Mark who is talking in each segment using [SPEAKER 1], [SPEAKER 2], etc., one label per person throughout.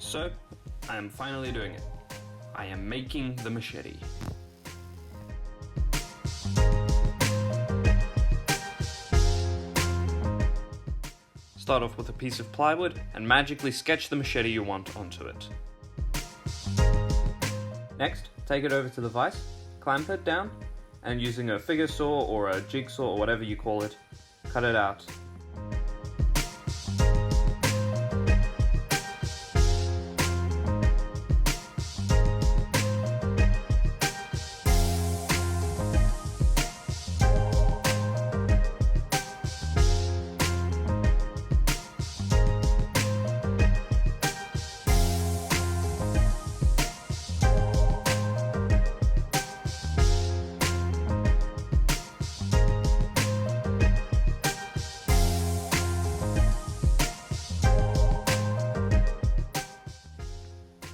[SPEAKER 1] So, I am finally doing it. I am making the machete. Start off with a piece of plywood and magically sketch the machete you want onto it. Next, take it over to the vise, clamp it down, and using a figure saw or a jigsaw or whatever you call it, cut it out.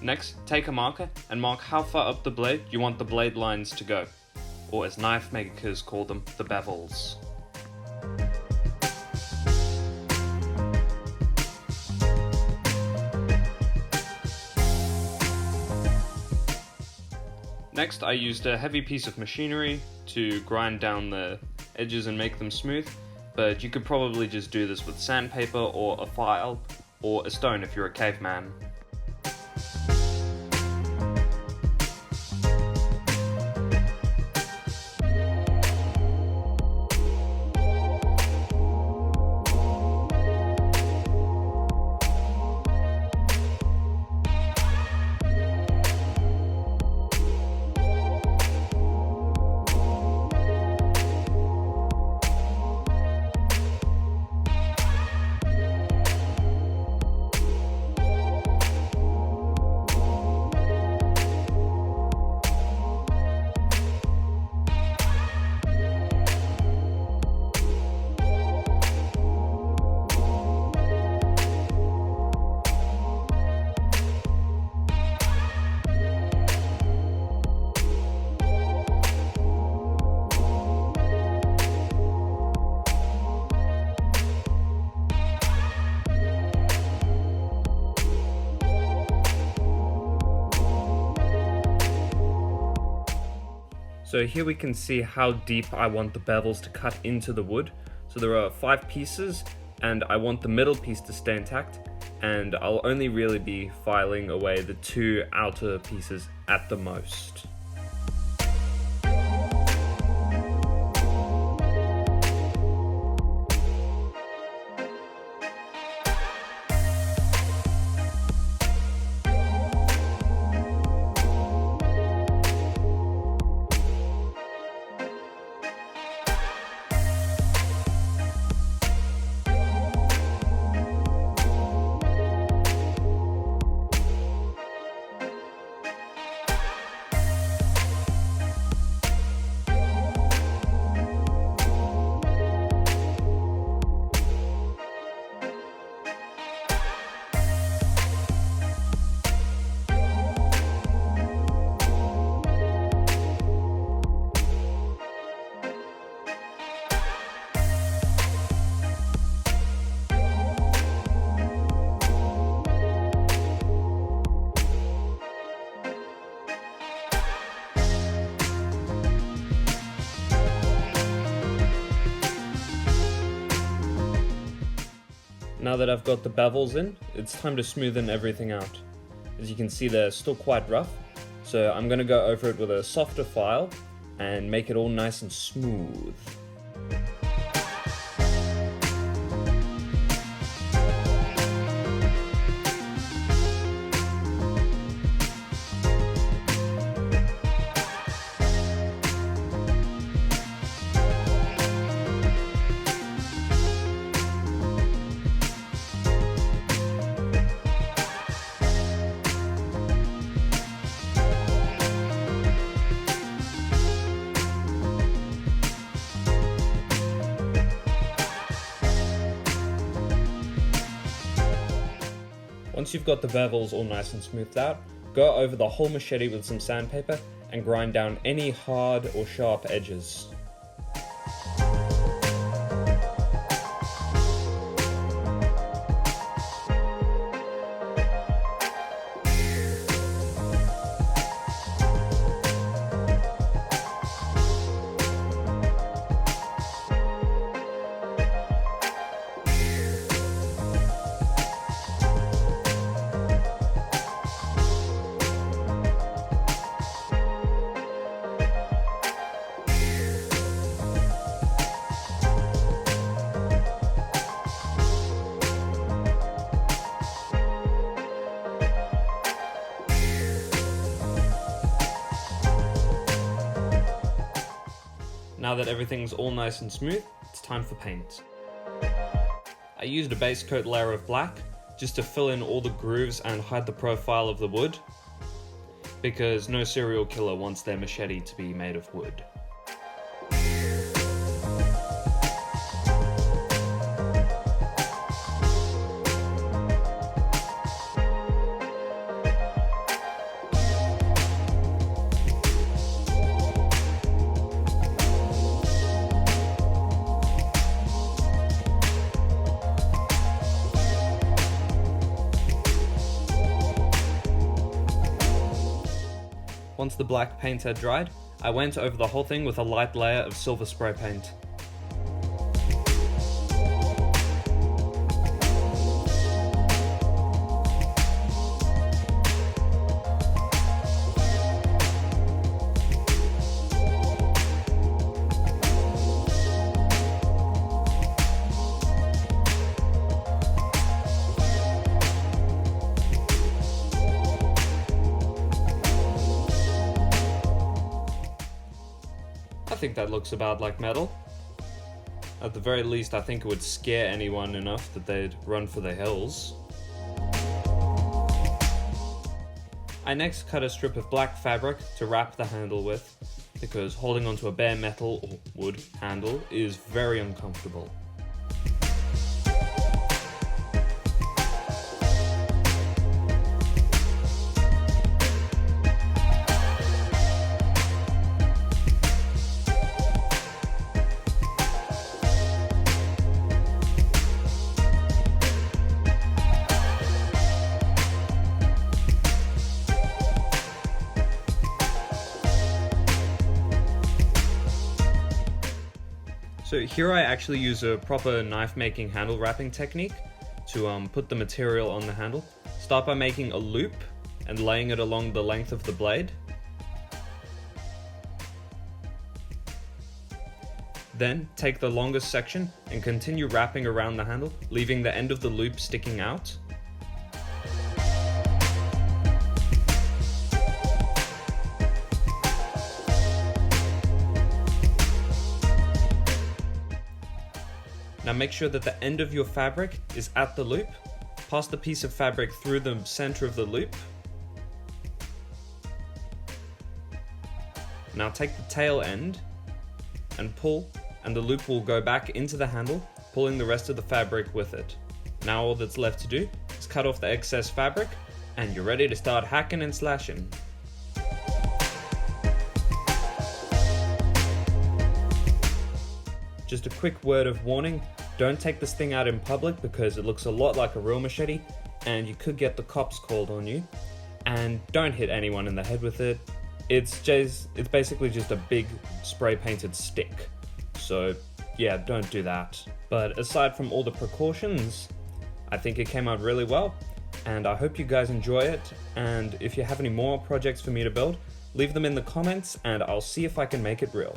[SPEAKER 1] Next, take a marker and mark how far up the blade you want the blade lines to go, or as knife makers call them, the bevels. Next, I used a heavy piece of machinery to grind down the edges and make them smooth, but you could probably just do this with sandpaper or a file, or a stone if you're a caveman. So here we can see how deep I want the bevels to cut into the wood. So there are 5 pieces and I want the middle piece to stay intact, and I'll only really be filing away the 2 outer pieces at the most. Now that I've got the bevels in, it's time to smoothen everything out. As you can see, they're still quite rough, so I'm going to go over it with a softer file and make it all nice and smooth. Once you've got the bevels all nice and smoothed out, go over the whole machete with some sandpaper and grind down any hard or sharp edges. Now that everything's all nice and smooth, it's time for paint. I used a base coat layer of black just to fill in all the grooves and hide the profile of the wood, because no serial killer wants their machete to be made of wood. Once the black paint had dried, I went over the whole thing with a light layer of silver spray paint. I think that looks about like metal. At the very least, I think it would scare anyone enough that they'd run for the hills. I next cut a strip of black fabric to wrap the handle with, because holding onto a bare metal or wood handle is very uncomfortable. So here I actually use a proper knife making handle wrapping technique to put the material on the handle. Start by making a loop and laying it along the length of the blade. Then take the longest section and continue wrapping around the handle, leaving the end of the loop sticking out. Now make sure that the end of your fabric is at the loop. Pass the piece of fabric through the center of the loop. Now take the tail end and pull, and the loop will go back into the handle, pulling the rest of the fabric with it. Now all that's left to do is cut off the excess fabric, and you're ready to start hacking and slashing. Just a quick word of warning, don't take this thing out in public because it looks a lot like a real machete and you could get the cops called on you. And don't hit anyone in the head with it. It's basically just a big spray painted stick. So yeah, don't do that. But aside from all the precautions, I think it came out really well and I hope you guys enjoy it. And if you have any more projects for me to build, leave them in the comments and I'll see if I can make it real.